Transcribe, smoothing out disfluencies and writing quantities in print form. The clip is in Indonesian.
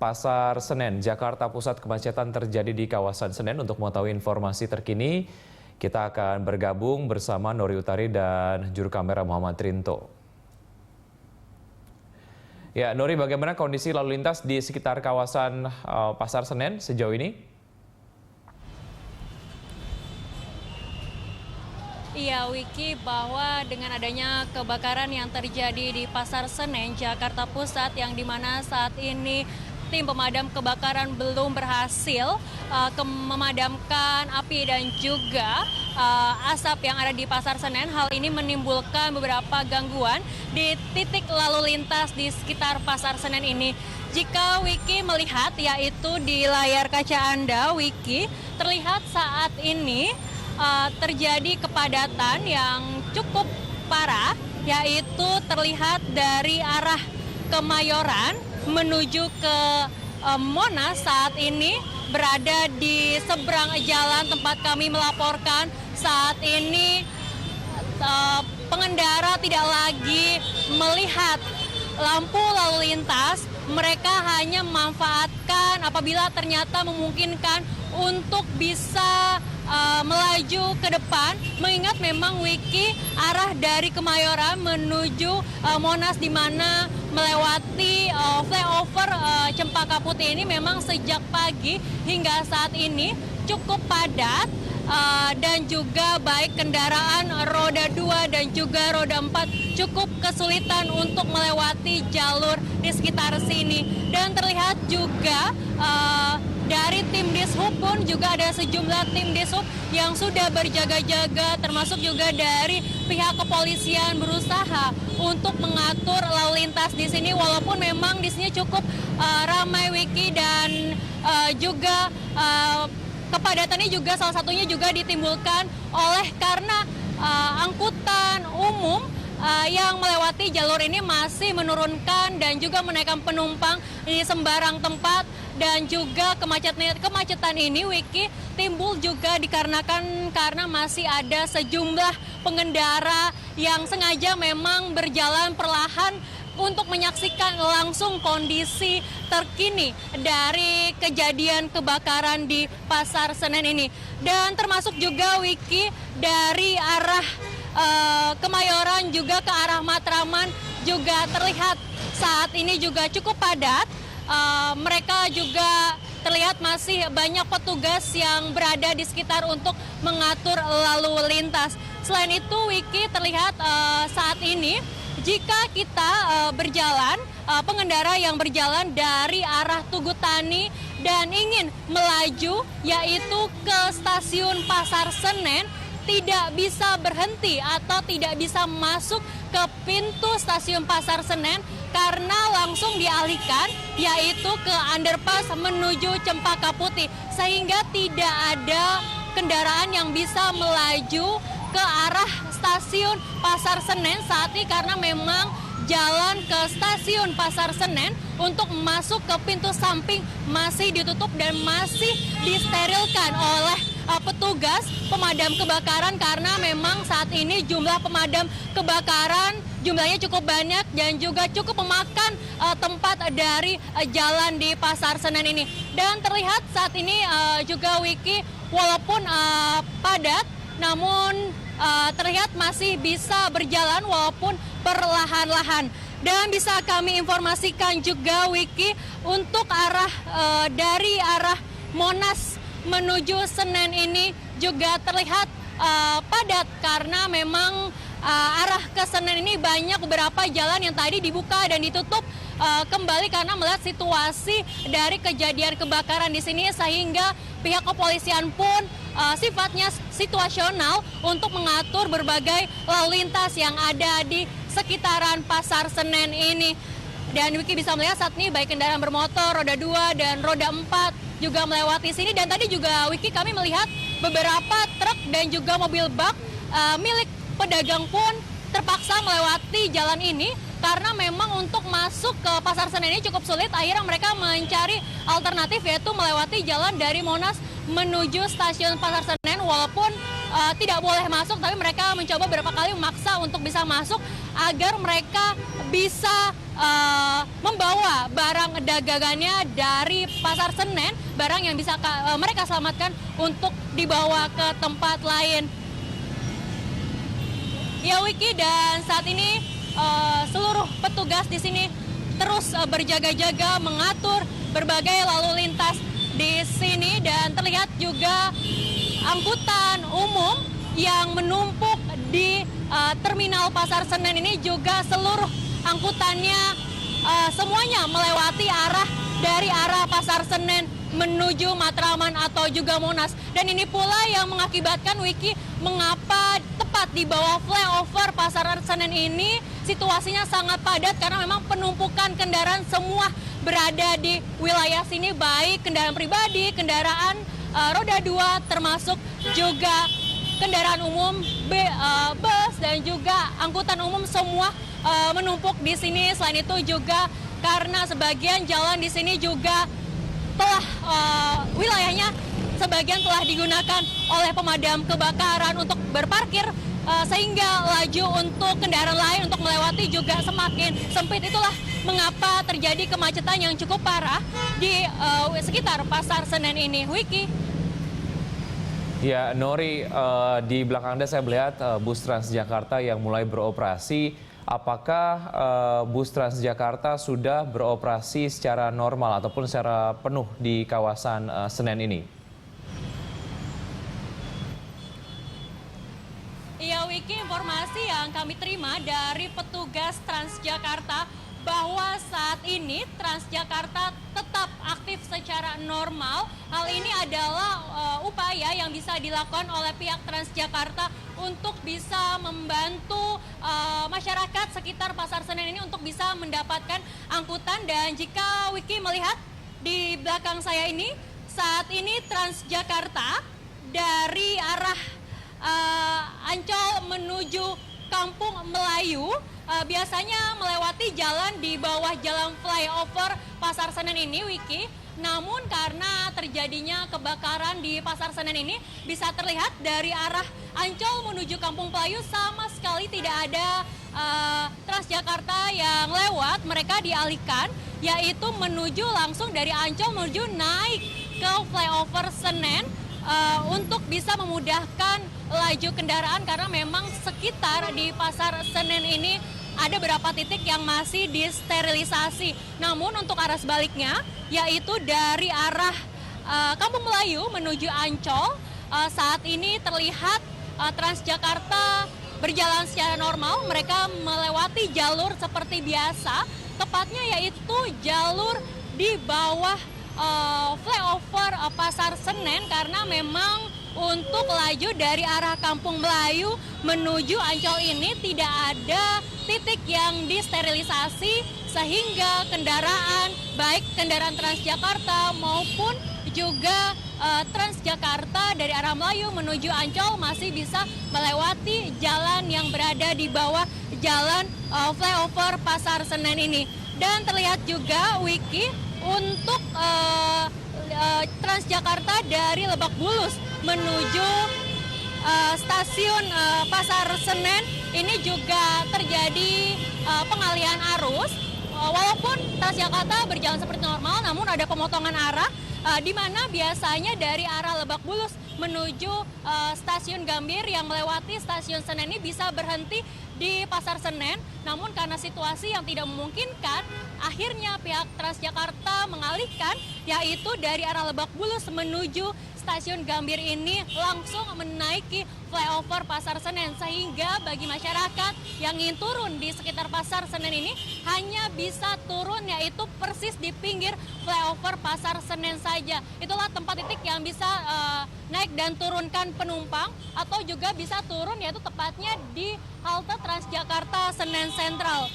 Pasar Senen, Jakarta Pusat, kemacetan terjadi di kawasan Senen. Untuk mengetahui informasi terkini, kita akan bergabung bersama Nori Utari dan juru kamera Muhammad Rinto. Ya, Nori, bagaimana kondisi lalu lintas di sekitar kawasan Pasar Senen sejauh ini? Iya, Wiki, bahwa dengan adanya kebakaran yang terjadi di Pasar Senen, Jakarta Pusat, yang dimana saat ini tim pemadam kebakaran belum berhasil memadamkan api dan juga asap yang ada di Pasar Senen. Hal ini menimbulkan beberapa gangguan di titik lalu lintas di sekitar Pasar Senen ini. Jika Wiki melihat, yaitu di layar kaca Anda, Wiki, terlihat saat ini terjadi kepadatan yang cukup parah, yaitu terlihat dari arah Kemayoran menuju ke Monas. Saat ini berada di seberang jalan tempat kami melaporkan. Saat ini pengendara tidak lagi melihat lampu lalu lintas, mereka hanya memanfaatkan apabila ternyata memungkinkan untuk bisa melaju ke depan, mengingat memang Wiki arah dari Kemayoran menuju Monas, di mana melewati flyover Cempaka Putih ini memang sejak pagi hingga saat ini cukup padat. Dan juga baik kendaraan roda 2 dan juga roda 4 cukup kesulitan untuk melewati jalur di sekitar sini. Dan terlihat juga dari tim Dishub pun juga ada sejumlah tim Dishub yang sudah berjaga-jaga, termasuk juga dari pihak kepolisian berusaha untuk mengatur lalu lintas di sini, walaupun memang di sini cukup ramai, Wiki, dan juga kepadatannya juga salah satunya juga ditimbulkan oleh karena angkutan umum yang melewati jalur ini masih menurunkan dan juga menaikkan penumpang di sembarang tempat. Dan juga kemacetan ini, Wiki, timbul juga dikarenakan karena masih ada sejumlah pengendara yang sengaja memang berjalan perlahan untuk menyaksikan langsung kondisi terkini dari kejadian kebakaran di Pasar Senen ini. Dan termasuk juga, Wiki, dari arah Kemayoran juga ke arah Matraman juga terlihat saat ini juga cukup padat. Mereka juga terlihat masih banyak petugas yang berada di sekitar untuk mengatur lalu lintas. Selain itu, Wiki, terlihat saat ini jika kita berjalan, pengendara yang berjalan dari arah Tugutani dan ingin melaju yaitu ke stasiun Pasar Senen, tidak bisa berhenti atau tidak bisa masuk ke pintu stasiun Pasar Senen karena langsung dialihkan yaitu ke underpass menuju Cempaka Putih, sehingga tidak ada kendaraan yang bisa melaju ke arah stasiun Pasar Senen saat ini karena memang jalan ke stasiun Pasar Senen untuk masuk ke pintu samping masih ditutup dan masih disterilkan oleh petugas pemadam kebakaran, karena memang saat ini jumlah pemadam kebakaran jumlahnya cukup banyak dan juga cukup memakan tempat dari jalan di Pasar Senen ini. Dan terlihat saat ini juga, Wiki, walaupun padat, namun terlihat masih bisa berjalan walaupun perlahan-lahan. Dan bisa kami informasikan juga, Wiki, untuk dari arah Monas menuju Senen ini juga terlihat padat karena memang arah ke Senen ini banyak beberapa jalan yang tadi dibuka dan ditutup kembali karena melihat situasi dari kejadian kebakaran di sini, sehingga pihak kepolisian pun sifatnya situasional untuk mengatur berbagai lalu lintas yang ada di sekitaran Pasar Senen ini. Dan Wiki bisa melihat saat ini baik kendaraan bermotor, roda 2 dan roda 4 juga melewati sini. Dan tadi juga, Wiki, kami melihat beberapa truk dan juga mobil bak milik pedagang pun terpaksa melewati jalan ini karena memang untuk masuk ke Pasar Senen ini cukup sulit. Akhirnya mereka mencari alternatif, yaitu melewati jalan dari Monas menuju stasiun Pasar Senen. Walaupun tidak boleh masuk, tapi mereka mencoba beberapa kali memaksa untuk bisa masuk agar mereka bisa membawa barang dagangannya dari Pasar Senen, barang yang bisa mereka selamatkan untuk dibawa ke tempat lain. Ya Wiki, dan saat ini seluruh petugas di sini terus berjaga-jaga mengatur berbagai lalu lintas di sini, dan terlihat juga angkutan umum yang menumpuk di terminal Pasar Senen ini juga seluruh angkutannya semuanya melewati dari arah Pasar Senen menuju Matraman atau juga Monas. Dan ini pula yang mengakibatkan Wiki mengapa tepat di bawah flyover Pasar Senen ini situasinya sangat padat, karena memang penumpukan kendaraan semua berada di wilayah sini, baik kendaraan pribadi, kendaraan roda 2, termasuk juga kendaraan umum, bus dan juga angkutan umum semua menumpuk di sini. Selain itu juga karena sebagian jalan di sini juga telah wilayahnya sebagian telah digunakan oleh pemadam kebakaran untuk berparkir, sehingga laju untuk kendaraan lain untuk melewati juga semakin sempit. Itulah mengapa terjadi kemacetan yang cukup parah di sekitar Pasar Senen ini. Wiki. Ya, Nori, di belakang Anda saya melihat bus Transjakarta yang mulai beroperasi. Apakah bus Transjakarta sudah beroperasi secara normal ataupun secara penuh di kawasan Senen ini? Iya Wiki, informasi yang kami terima dari petugas Transjakarta bahwa saat ini Transjakarta tetap aktif secara normal. Hal ini adalah upaya yang bisa dilakukan oleh pihak Transjakarta untuk bisa membantu masyarakat sekitar Pasar Senen ini untuk bisa mendapatkan angkutan. Dan jika Wiki melihat di belakang saya ini, saat ini Transjakarta dari arah Ancol menuju Kampung Melayu biasanya melewati jalan di bawah jalan flyover Pasar Senen ini, Wiki. Namun karena terjadinya kebakaran di Pasar Senen ini, bisa terlihat dari arah Ancol menuju Kampung Melayu sama sekali tidak ada Transjakarta yang lewat. Mereka dialihkan, yaitu menuju langsung dari Ancol menuju naik ke flyover Senen untuk bisa memudahkan laju kendaraan, karena memang sekitar di Pasar Senen ini ada beberapa titik yang masih disterilisasi. Namun untuk arah sebaliknya, yaitu dari arah Kampung Melayu menuju Ancol, saat ini terlihat Transjakarta berjalan secara normal. Mereka melewati jalur seperti biasa, tepatnya yaitu jalur di bawah flyover Pasar Senen, karena memang untuk laju dari arah Kampung Melayu menuju Ancol ini tidak ada titik yang disterilisasi, sehingga kendaraan baik kendaraan Transjakarta maupun juga Transjakarta dari arah Melayu menuju Ancol masih bisa melewati jalan yang berada di bawah jalan flyover Pasar Senen ini. Dan terlihat juga Wiki untuk Transjakarta dari Lebak Bulus menuju stasiun Pasar Senen ini juga terjadi pengalihan arus. Walaupun Transjakarta berjalan seperti normal, namun ada pemotongan arah di mana biasanya dari arah Lebak Bulus menuju stasiun Gambir yang melewati stasiun Senen ini bisa berhenti di Pasar Senen. Namun karena situasi yang tidak memungkinkan, akhirnya pihak Transjakarta mengalihkan, yaitu dari arah Lebak Bulus menuju stasiun Gambir ini langsung menaiki flyover Pasar Senen, sehingga bagi masyarakat yang ingin turun di sekitar Pasar Senen ini hanya bisa turun yaitu persis di pinggir flyover Pasar Senen saja. Itulah tempat titik yang bisa naik dan turunkan penumpang, atau juga bisa turun yaitu tepatnya di halte Transjakarta Senen Sentral.